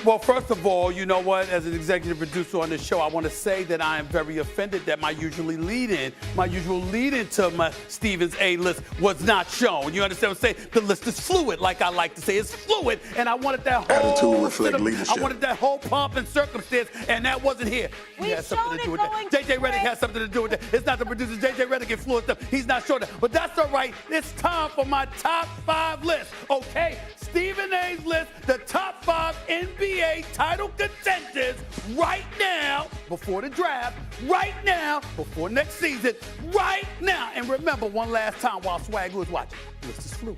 Well, first of all, you know what? As an executive producer on this show, I want to say that I am very offended that my usual lead-in to my Stevens A list was not shown. You understand what I'm saying? The list is fluid, like I like to say. It's fluid, and I wanted that whole attitude reflect leadership. I wanted that whole pomp and circumstance, and that wasn't here. We had something to do with that. going JJ Redick has something to do with that. It's not the producer. JJ Redick influenced them. He's not sure that, but that's all right. It's time for my top 5 list. Okay, Stephen A's list, the top 5 NBA title contenders right now before the draft, right now before next season, right now. And remember, one last time while Swag was watching, the list is fluid.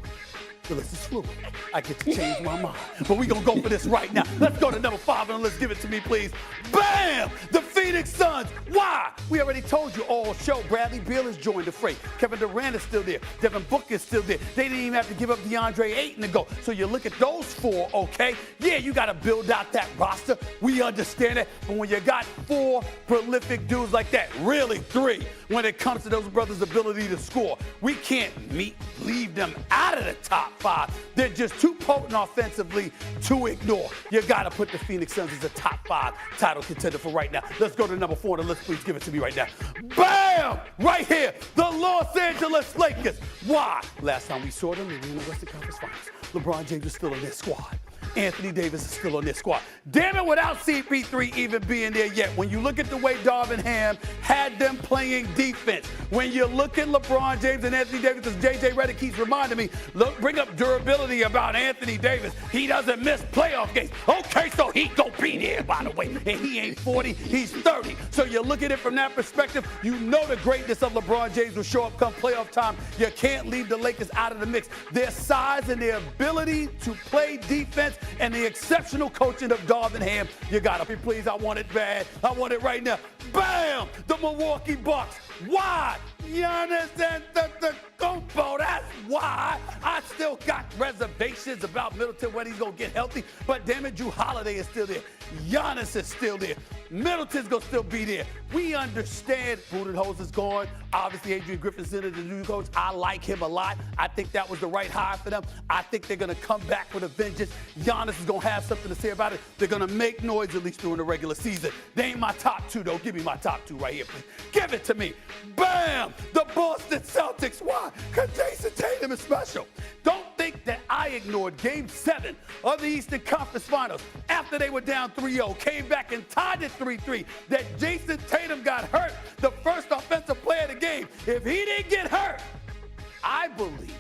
The list is fluid. I get to change my mind. But we're going to go for this right now. Let's go to number 5 and let's give it to me, please. Bam! The Phoenix Suns. Why? We already told you all show. Bradley Beal has joined the fray. Kevin Durant is still there. Devin Booker is still there. They didn't even have to give up DeAndre Ayton to go. So you look at those 4, okay? Yeah, you got to build out that roster. We understand it. But when you got 4 prolific dudes like that, really 3, when it comes to those brothers' ability to score, we can't leave them out of the top 5. They're just too potent offensively to ignore. You got to put the Phoenix Suns as a top 5 title contender for right now. Let's go to number 4 on the list. Please give it to me right now. Bam! Right here, the Los Angeles Lakers. Why? Last time we saw them, they were in the Western Conference Finals. LeBron James is still in their squad. Anthony Davis is still on this squad. Damn it, without CP3 even being there yet. When you look at the way Darvin Ham had them playing defense, when you look at LeBron James and Anthony Davis, as JJ Redick keeps reminding me, look, bring up durability about Anthony Davis. He doesn't miss playoff games. Okay, so he gon' be there, by the way. And he ain't 40, he's 30. So you look at it from that perspective, you know the greatness of LeBron James will show up come playoff time. You can't leave the Lakers out of the mix. Their size and their ability to play defense and the exceptional coaching of Darvin Ham, you gotta be pleased. I want it bad. I want it right now. Bam! The Milwaukee Bucks. Why? Giannis Antetokounmpo. That's why. I still got reservations about Middleton when he's gonna get healthy. But damn it, Drew Holiday is still there. Giannis is still there. Middleton's gonna still be there. We understand Budenholzer is gone. Obviously, Adrian Griffin's in it, the new coach. I like him a lot. I think that was the right hire for them. I think they're gonna come back with a vengeance. Giannis is gonna have something to say about it. They're gonna make noise at least during the regular season. They ain't my top 2 though. Give me my top 2 right here, please. Give it to me. Bam! The Boston Celtics. Why? Because Jason Tatum is special. Don't think that I ignored Game 7 of the Eastern Conference Finals after they were down 3-0, came back and tied it 3-3, that Jason Tatum got hurt, the first offensive player of the game. If he didn't get hurt, I believe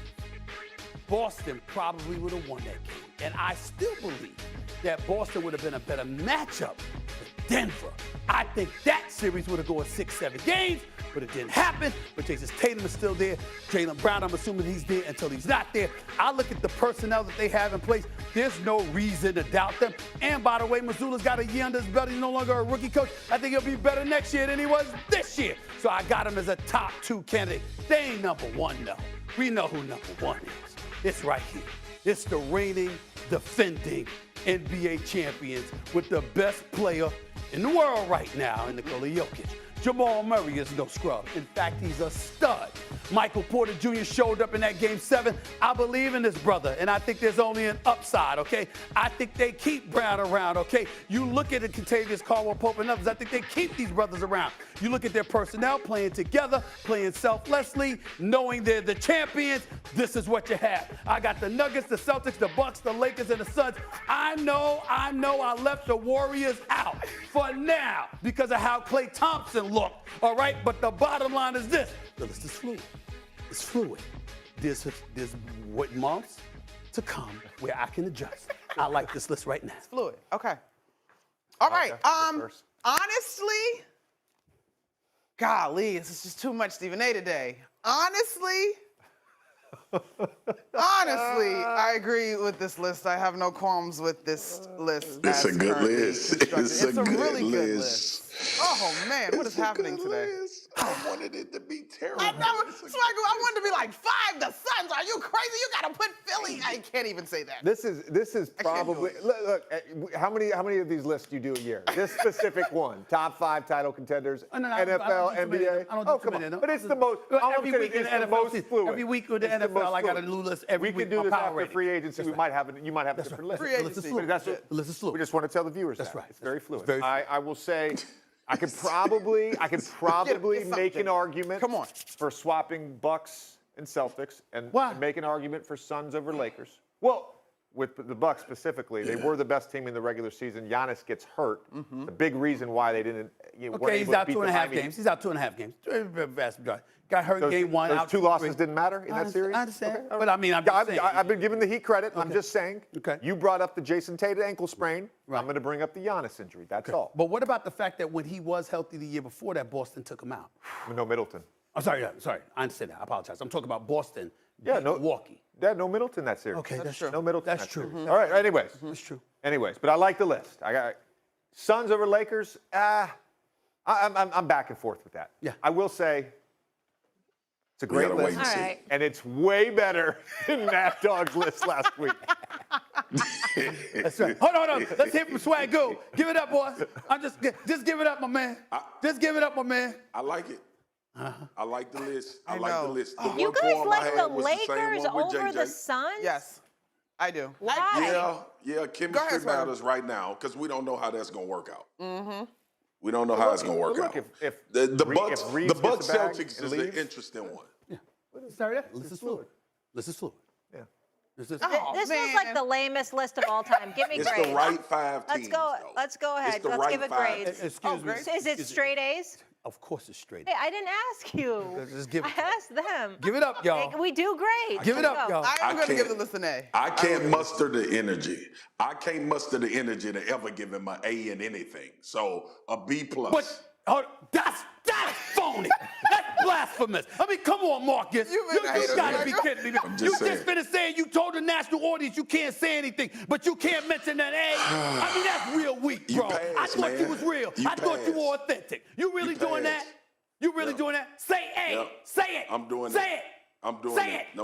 Boston probably would have won that game. And I still believe that Boston would have been a better matchup with Denver. I think that series would have gone 6-7 games, but it didn't happen. But Jason Tatum is still there. Jaylen Brown, I'm assuming he's there until he's not there. I look at the personnel that they have in place. There's no reason to doubt them. And by the way, Mazzulla's got a year under his belt. He's no longer a rookie coach. I think he'll be better next year than he was this year. So I got him as a top 2 candidate. They ain't number 1, though. We know who number 1 is. It's right here. It's the reigning, defending NBA champions with the best player in the world right now in Nikola Jokic. Jamal Murray is no scrub. In fact, he's a stud. Michael Porter Jr. showed up in that Game 7. I believe in this brother, and I think there's only an upside, okay? I think they keep Brown around, okay? You look at it, Contavious Caldwell-Pope and others, I think they keep these brothers around. You look at their personnel playing together, playing selflessly, knowing they're the champions. This is what you have. I got the Nuggets, the Celtics, the Bucks, the Lakers, and the Suns. I know I left the Warriors out for now because of how Klay Thompson looked, all right? But the bottom line is this. The list is fluid. It's fluid. There's what months to come where I can adjust. I like this list right now. It's fluid. Okay. All right. Honestly, golly, this is just too much Stephen A today. Honestly, I agree with this list. I have no qualms with this list. It's a good list. It's a really good list. Oh man, what is happening today? I wanted it to be terrible. I know. Swagger, I wanted to be like 5. The Suns. Are you crazy? You got to put Philly. I can't even say that. This is probably look. How many of these lists do you do a year? This specific one, top 5 title contenders, NFL, NBA. I don't do come on. no. But it's the most. Every week in the NFL, every week with the NFL, I got a new list. Every week. week, We can do this my power after rating. free agency. You might have a different list. Free agency. But that's The list is fluid. We just want to tell the viewers That's that. right. It's very fluid. It's very fluid. I will say, I could probably make an argument. Come on. For swapping Bucks and Celtics and Why? make an argument for Suns over Lakers. Well, with the Bucks specifically, they were the best team in the regular season. Giannis gets hurt. The big reason why they didn't. Okay, he's out 2.5 games. He's out 2.5 games. Vast majority. Got hurt game 1. Those out 2 losses didn't matter in I that series? I understand. Okay, But I mean, I'm just saying. I've been giving the Heat credit. I'm just saying. Okay. You brought up the Jason Tatum ankle sprain. Right. I'm going to bring up the Giannis injury. That's all. But what about the fact that when he was healthy the year before that, Boston took him out? No Middleton. I'm sorry. I understand that. I apologize. I'm talking about Boston. Yeah, beat no. Milwaukee. Yeah, no Middleton that series. Okay, that's true. No Middleton. That's that true. series. All right. Anyways. That's true. Anyways, but I like the list. I got Suns over Lakers. I'm back and forth with that. Yeah. I will say it's a great gotta wait list, and see. All right. and it's way better than Mad Dog's list last week. That's right. Hold on. Let's hear from Swag Go. Give it up, boys. I'm just give it up, my man. Just give it up, my man. I like it. I like the list. I like know. the list. The You one guys qualm I like had the was the same Lakers one with over the JJ. Suns? Yes, I do. Why? Yeah, chemistry Swagger. matters right now because we don't know how that's going to work out. We don't know how it's going to work Look, out. if The Reeves Bucks gets the bag Celtics and is leaves, an interesting one. Sorry, list is fluid. List is fluid. Yeah. This is Oh, This was man. like the lamest list of all time. Give me It's grades. the right 5 teams. Let's go ahead. It's the Let's right give it 5 grades. teams. Excuse me. great. So is it straight A's? Of course it's straight. Hey, I didn't ask you. Just give it. I asked them. Give it up, y'all. We do great. Give it up, y'all. I am going to can't- give the list an A. I can't muster the energy. I can't muster the energy to ever give him an A in anything. So a B plus. But that's phony. That's blasphemous. I mean, come on, Marcus. You been a hater, gotta be Swagger. kidding me. I'm You just just saying. finished saying you told the national audience you can't say anything, but you can't mention that A. I mean, that's real weak, You bro. I passed, thought you man. was real. You I thought you passed. were authentic. You really You doing that? passed. You really Yep. doing that? Say A. Yep. Say it. I'm doing Say it. it. I'm doing Say it. it.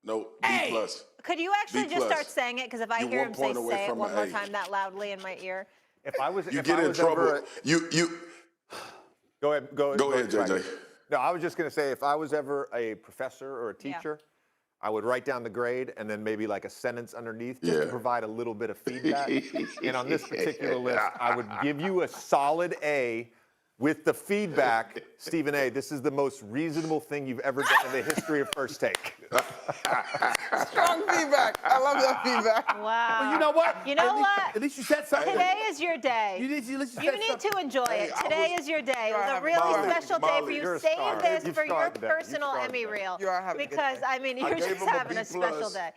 No, A. B plus. Could you actually B just plus. start saying it? Because if I You hear 1 him say point away "say it" from one an more A. time that loudly in my ear. if I was, You if get I in was trouble. ever, You go ahead, Go ahead, Swagger. JJ. No, I was just going to say, if I was ever a professor or a Yeah. teacher, I would write down the grade and then maybe like a sentence underneath just to Yeah. provide a little bit of feedback. And on this particular list, I would give you a solid A with the feedback, Stephen A., this is the most reasonable thing you've ever done in the history of First Take. Strong feedback. I love that feedback. Wow. Well, you know what? You know what? At least you said something. Today is your day. You need You said need something. to enjoy Hey, it. I Today was- is your day. It You are was a having really Molly, special day for Molly, you. you're a Save star. this You've for your started that. You've personal started Emmy that. reel. You are having a good Because, day. I mean, I you're gave just him a having B a special plus. day.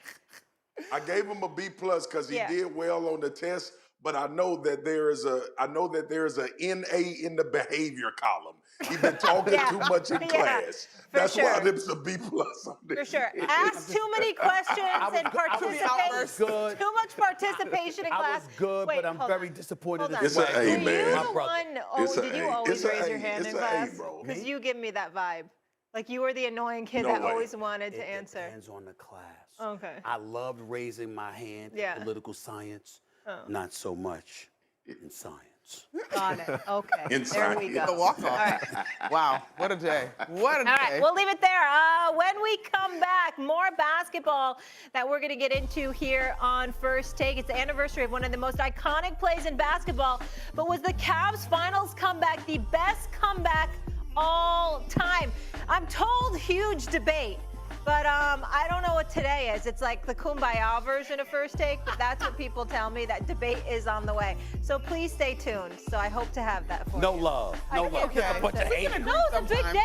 I gave him a B plus because he Yeah. did well on the test, but I know that there is a NA in the behavior column. He's been talking Yeah. too much in Yeah, class. for That's sure. why there's a B plus on there. For sure. Ask too many questions and participate. good. Too much participation in I class. was good, Wait, but I'm hold very on. disappointed Hold in on. It's an Swag. A, Were you man. the My brother. one? It's Did a you A. always It's a raise A. your hand It's in a A, class? bro. Because Me? you give me that vibe. Like you were the annoying kid No that way. always wanted to It answer. depends on the class. Okay. I loved raising my hand Yeah. in political science, not so much in science. Got it. Okay. Inside. There we The go. walk-off. All right. Wow, what a day. What a All day. right, we'll leave it there. When we come back, more basketball that we're going to get into here on First Take. It's the anniversary of one of the most iconic plays in basketball. But was the Cavs finals comeback the best comeback all time? I'm told huge debate. But I don't know what today is. It's like the Kumbaya version of First Take, but that's what people tell me. That debate is on the way. So please stay tuned. So I hope to have that for No you. love. No love. Okay. Just a bunch of haters. No, it's a big day.